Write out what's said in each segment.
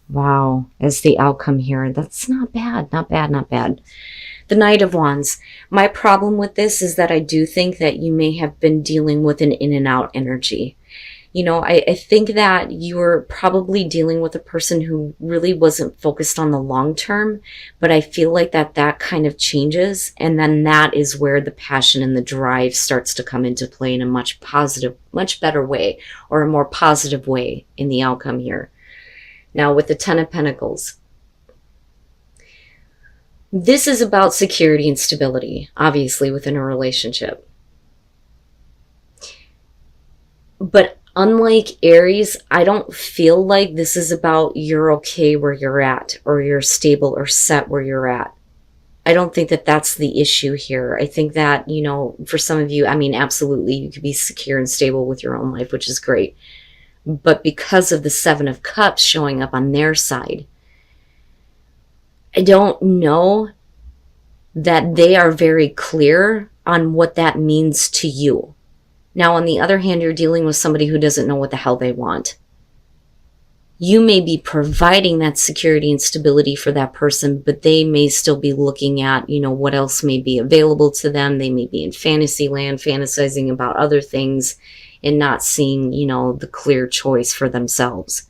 Wow, as the outcome here. That's not bad, not bad, not bad. The Knight of Wands. My problem with this is that I do think that you may have been dealing with an in and out energy. I think that you were probably dealing with a person who really wasn't focused on the long term, but I feel like that kind of changes. And then that is where the passion and the drive starts to come into play in a much positive, much better way, or a more positive way in the outcome here. Now with the Ten of Pentacles, this is about security and stability, obviously, within a relationship. But unlike Aries, I don't feel like this is about you're okay where you're at, or you're stable or set where you're at. I don't think that that's the issue here. I think that, for some of you, I mean, absolutely, you could be secure and stable with your own life, which is great. But because of the Seven of Cups showing up on their side, I don't know that they are very clear on what that means to you. Now, on the other hand, you're dealing with somebody who doesn't know what the hell they want. You may be providing that security and stability for that person, but they may still be looking at, what else may be available to them. They may be in fantasy land, fantasizing about other things and not seeing, the clear choice for themselves.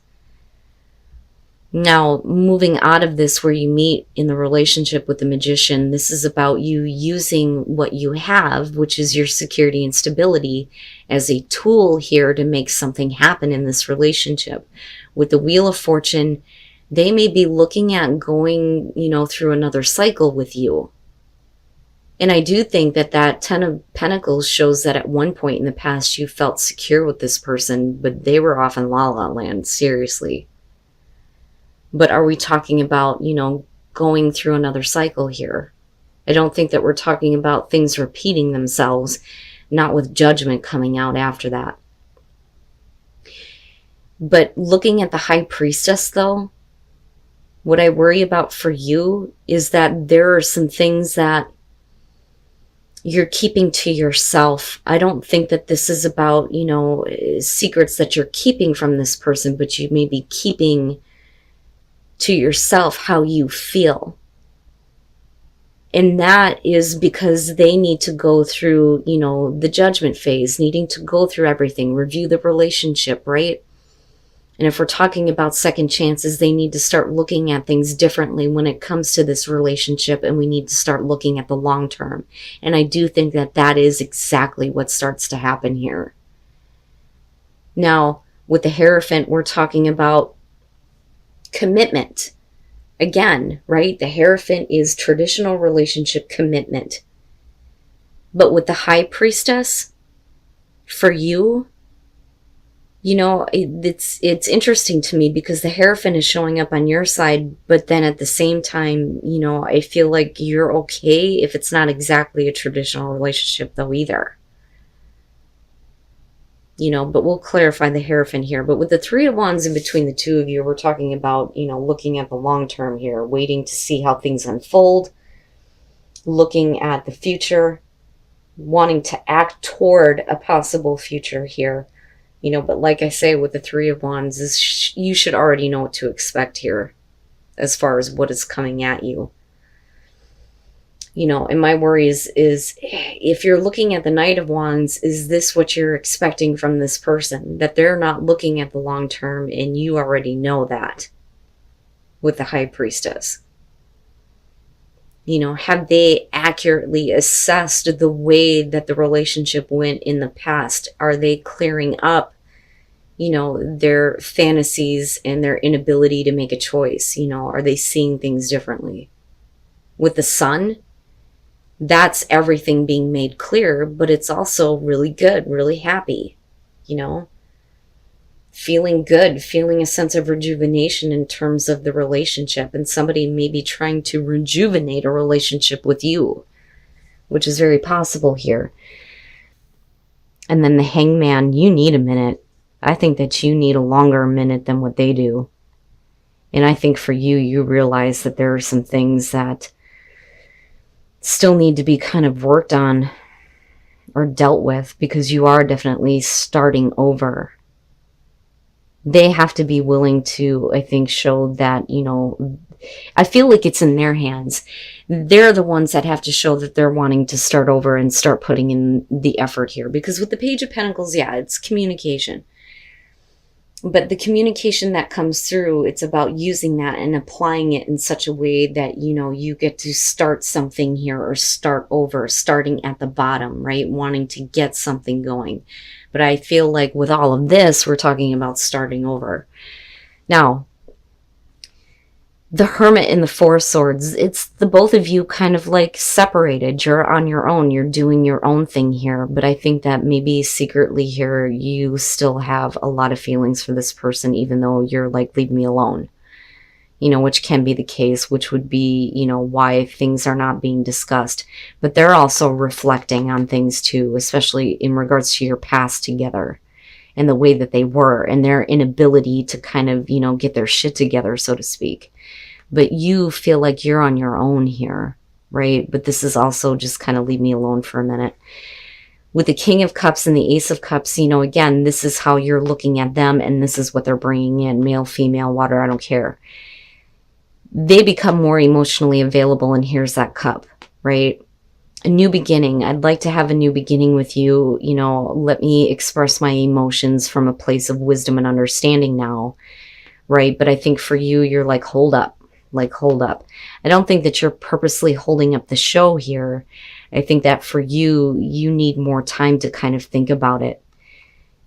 Now, moving out of this, where you meet in the relationship with the Magician, this is about you using what you have, which is your security and stability, as a tool here to make something happen in this relationship. With the Wheel of Fortune, they may be looking at going, through another cycle with you. And I do think that Ten of Pentacles shows that at one point in the past you felt secure with this person, but they were off in La La Land, seriously. But are we talking about, going through another cycle here? I don't think that we're talking about things repeating themselves, not with judgment coming out after that. But looking at the High Priestess, though, what I worry about for you is that there are some things that you're keeping to yourself. I don't think that this is about, secrets that you're keeping from this person, but you may be keeping to yourself how you feel. And that is because they need to go through, the judgment phase, needing to go through everything, review the relationship, right? And if we're talking about second chances, they need to start looking at things differently when it comes to this relationship, and we need to start looking at the long term. And I do think that is exactly what starts to happen here. Now, with the Hierophant, we're talking about commitment. Again, right? The Hierophant is traditional relationship commitment. But with the High Priestess, for you, it's interesting to me because the Hierophant is showing up on your side, but then at the same time, I feel like you're okay if it's not exactly a traditional relationship though either. But we'll clarify the Hierophant here. But with the Three of Wands in between the two of you, we're talking about, looking at the long term here, waiting to see how things unfold, looking at the future, wanting to act toward a possible future here. But like I say, with the Three of Wands, you should already know what to expect here as far as what is coming at you. And my worry is if you're looking at the Knight of Wands, is this what you're expecting from this person? That they're not looking at the long term, and you already know that with the High Priestess. Have they accurately assessed the way that the relationship went in the past? Are they clearing up, their fantasies and their inability to make a choice? Are they seeing things differently? With the Sun, that's everything being made clear, but it's also really good, really happy, feeling good, feeling a sense of rejuvenation in terms of the relationship. And somebody may be trying to rejuvenate a relationship with you, which is very possible here. And then the Hangman, you need a minute. I think that you need a longer minute than what they do. And I think for you, you realize that there are some things that still need to be kind of worked on or dealt with, because you are definitely starting over. They have to be willing to, I think, show that, you know, I feel like it's in their hands. They're the ones that have to show that they're wanting to start over and start putting in the effort here. Because with the Page of Pentacles, yeah, it's communication. But the communication that comes through, it's about using that and applying it in such a way that, you know, you get to start something here or start over, starting at the bottom, right? Wanting to get something going. But I feel like with all of this, we're talking about starting over. Now, the Hermit and the Four of Swords, it's the both of you kind of like separated. You're on your own. You're doing your own thing here. But I think that maybe secretly here, you still have a lot of feelings for this person, even though you're like, leave me alone. You know, which can be the case, which would be, you know, why things are not being discussed. But they're also reflecting on things too, especially in regards to your past together and the way that they were and their inability to kind of, you know, get their shit together, so to speak. But you feel like you're on your own here, right? But this is also just kind of leave me alone for a minute. With the King of Cups and the Ace of Cups, you know, again, this is how you're looking at them and this is what they're bringing in. Male, female, water, I don't care. They become more emotionally available and here's that cup, right? A new beginning. I'd like to have a new beginning with you. You know, let me express my emotions from a place of wisdom and understanding now, right? But I think for you, you're like, hold up. Like, hold up. I don't think that you're purposely holding up the show here. I think that for you, you need more time to kind of think about it.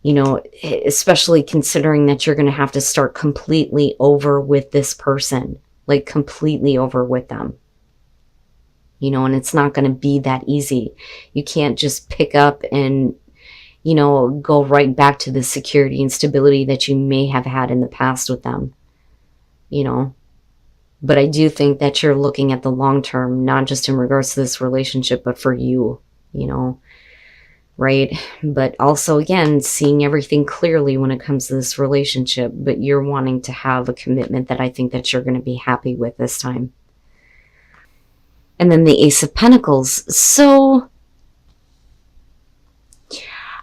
You know, especially considering that you're going to have to start completely over with this person. Like, completely over with them. You know, and it's not going to be that easy. You can't just pick up and, you know, go right back to the security and stability that you may have had in the past with them. You know. But I do think that you're looking at the long term, not just in regards to this relationship, but for you, you know, right? But also, again, seeing everything clearly when it comes to this relationship, but you're wanting to have a commitment that I think that you're going to be happy with this time. And then the Ace of Pentacles. So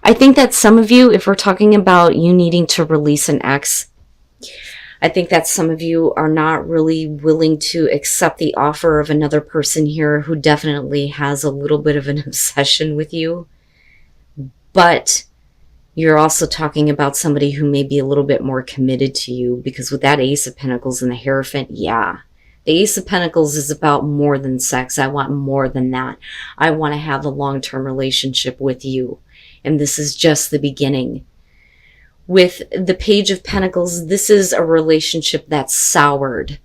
I think that some of you, if we're talking about you needing to release an ex, I think that some of you are not really willing to accept the offer of another person here who definitely has a little bit of an obsession with you. But you're also talking about somebody who may be a little bit more committed to you, because with that Ace of Pentacles and the Hierophant, yeah. The Ace of Pentacles is about more than sex. I want more than that. I want to have a long-term relationship with you. And this is just the beginning. With the Page of Pentacles, this is a relationship that's soured.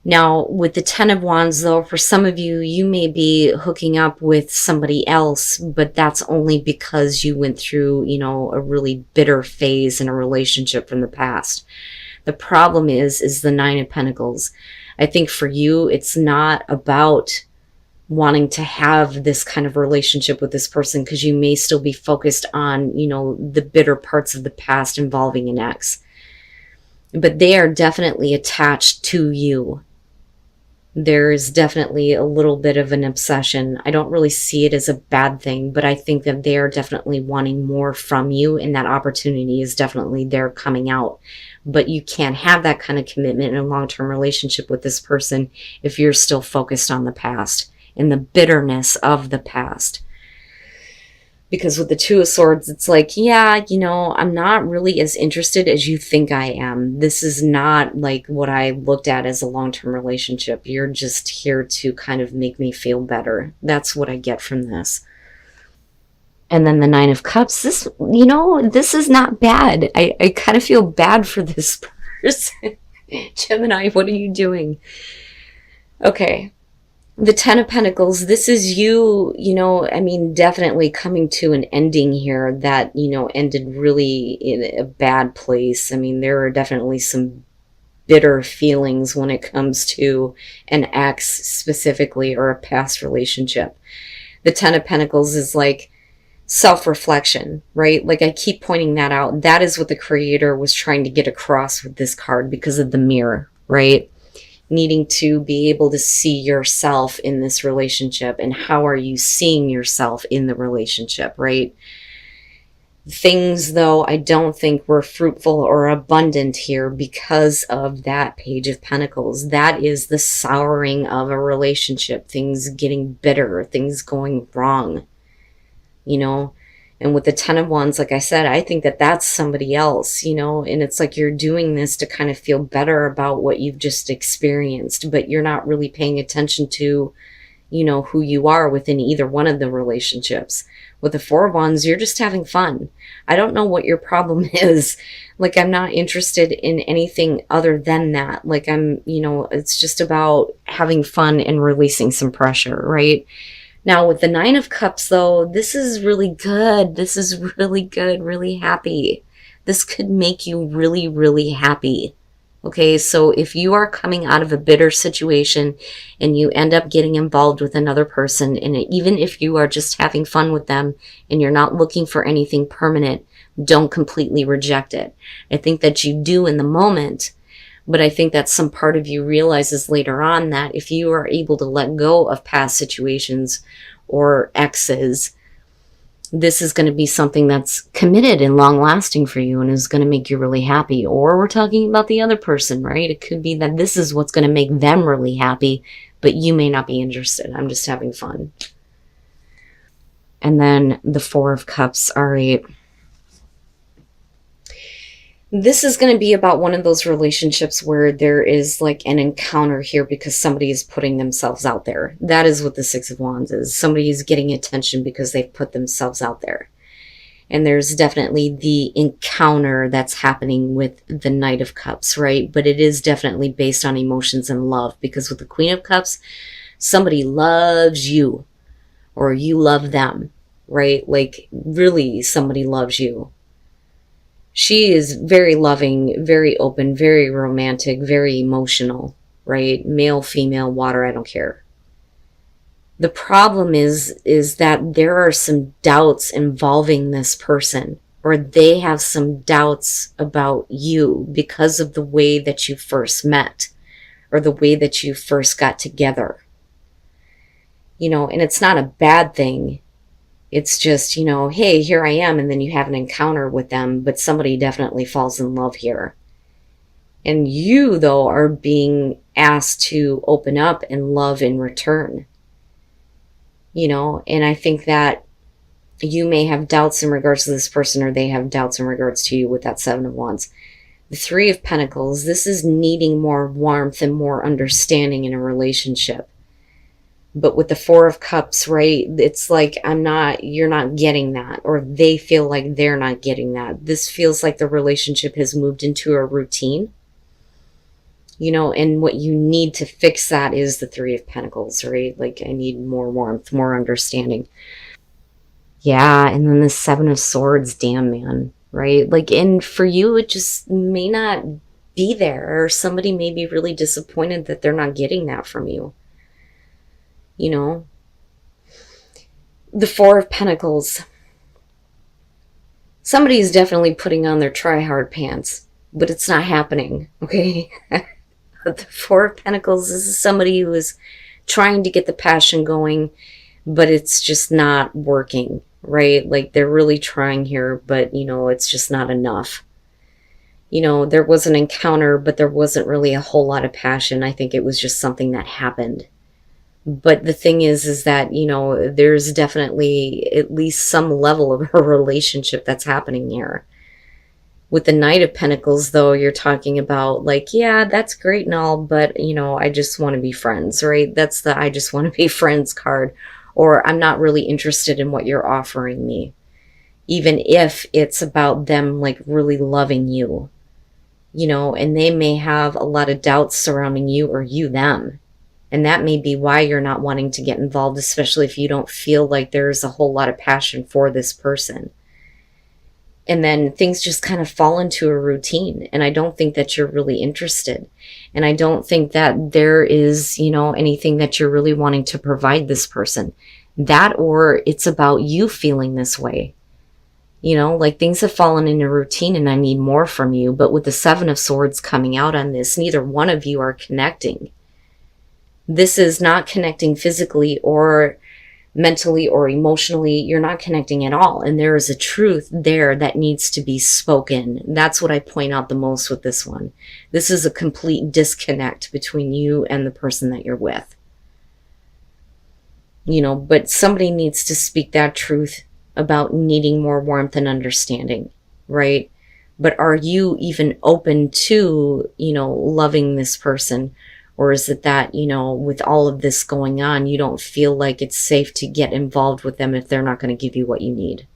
Now, with the Ten of Wands, though, for some of you, you may be hooking up with somebody else, but that's only because you went through, you know, a really bitter phase in a relationship from the past. The problem is the Nine of Pentacles. I think for you, it's not about wanting to have this kind of relationship with this person, because you may still be focused on, you know, the bitter parts of the past involving an ex. But they are definitely attached to you. There's definitely a little bit of an obsession. I don't really see it as a bad thing, but I think that they are definitely wanting more from you, and that opportunity is definitely there coming out. But you can't have that kind of commitment in a long-term relationship with this person if you're still focused on the past and the bitterness of the past. Because with the Two of Swords, it's like, yeah, you know, I'm not really as interested as you think I am. This is not like what I looked at as a long-term relationship. You're just here to kind of make me feel better. That's what I get from this. And then the Nine of Cups, this, you know, this is not bad. I kind of feel bad for this person. Gemini, what are you doing? Okay. The Ten of Pentacles, this is you, you know, I mean, definitely coming to an ending here that, you know, ended really in a bad place. I mean, there are definitely some bitter feelings when it comes to an ex specifically, or a past relationship. The Ten of Pentacles is like self-reflection, right? Like, I keep pointing that out. That is what the creator was trying to get across with this card because of the mirror, right? Needing to be able to see yourself in this relationship, and how are you seeing yourself in the relationship, right? Things, though, I don't think were fruitful or abundant here because of that Page of Pentacles. That is the souring of a relationship, things getting bitter, things going wrong, you know. And with the Ten of Wands, like I said, I think that that's somebody else, you know, and it's like you're doing this to kind of feel better about what you've just experienced, but you're not really paying attention to, you know, who you are within either one of the relationships. With the Four of Wands, you're just having fun. I don't know what your problem is. Like, I'm not interested in anything other than that. Like, you know, it's just about having fun and releasing some pressure, right? Now, with the Nine of Cups, though, this is really good. This is really good, really happy. This could make you really, really happy. Okay, so if you are coming out of a bitter situation and you end up getting involved with another person, and even if you are just having fun with them and you're not looking for anything permanent, don't completely reject it. I think that you do in the moment, but I think that some part of you realizes later on that if you are able to let go of past situations or exes, this is going to be something that's committed and long lasting for you and is going to make you really happy. Or we're talking about the other person, right? It could be that this is what's going to make them really happy, but you may not be interested. I'm just having fun. And then the Four of Cups. All right. This is going to be about one of those relationships where there is like an encounter here because somebody is putting themselves out there. That is what the Six of Wands is. Somebody is getting attention because they've put themselves out there. And there's definitely the encounter that's happening with the Knight of Cups, right? But it is definitely based on emotions and love, because with the Queen of Cups, somebody loves you or you love them, right? Like really somebody loves you. She is very loving, very open, very romantic, very emotional, right? Male, female, water, I don't care. The problem is that there are some doubts involving this person, or they have some doubts about you because of the way that you first met or the way that you first got together. You know, and it's not a bad thing. It's just, you know, hey, here I am, and then you have an encounter with them, but somebody definitely falls in love here. And you, though, are being asked to open up and love in return. You know, and I think that you may have doubts in regards to this person, or they have doubts in regards to you with that Seven of Wands. The Three of Pentacles, this is needing more warmth and more understanding in a relationship. But with the Four of Cups, right, it's like you're not getting that, or they feel like they're not getting that. This feels like the relationship has moved into a routine, you know, and what you need to fix that is the Three of Pentacles, right? Like, I need more warmth, more understanding. Yeah, and then the Seven of Swords, damn, man, right? Like, and for you, it just may not be there, or somebody may be really disappointed that they're not getting that from you. You know, the Four of Pentacles. Somebody is definitely putting on their try-hard pants, but it's not happening, okay? The Four of Pentacles, this is somebody who is trying to get the passion going, but it's just not working, right? Like, they're really trying here, but, you know, it's just not enough. You know, there was an encounter, but there wasn't really a whole lot of passion. I think it was just something that happened. But the thing is that, you know, there's definitely at least some level of a relationship that's happening here. With the Knight of Pentacles, though, you're talking about like, yeah, that's great and all, but, you know, I just want to be friends, right? That's the I just want to be friends card. Or I'm not really interested in what you're offering me. Even if it's about them like really loving you, you know, and they may have a lot of doubts surrounding you or you them. And that may be why you're not wanting to get involved, especially if you don't feel like there's a whole lot of passion for this person. And then things just kind of fall into a routine. And I don't think that you're really interested. And I don't think that there is, you know, anything that you're really wanting to provide this person. That, or it's about you feeling this way. You know, like things have fallen into routine and I need more from you. But with the Seven of Swords coming out on this, neither one of you are connecting. This is not connecting physically or mentally or emotionally, you're not connecting at all. And there is a truth there that needs to be spoken. That's what I point out the most with this one. This is a complete disconnect between you and the person that you're with. You know, but somebody needs to speak that truth about needing more warmth and understanding, right? But are you even open to, you know, loving this person? Or is it that, you know, with all of this going on, you don't feel like it's safe to get involved with them if they're not going to give you what you need?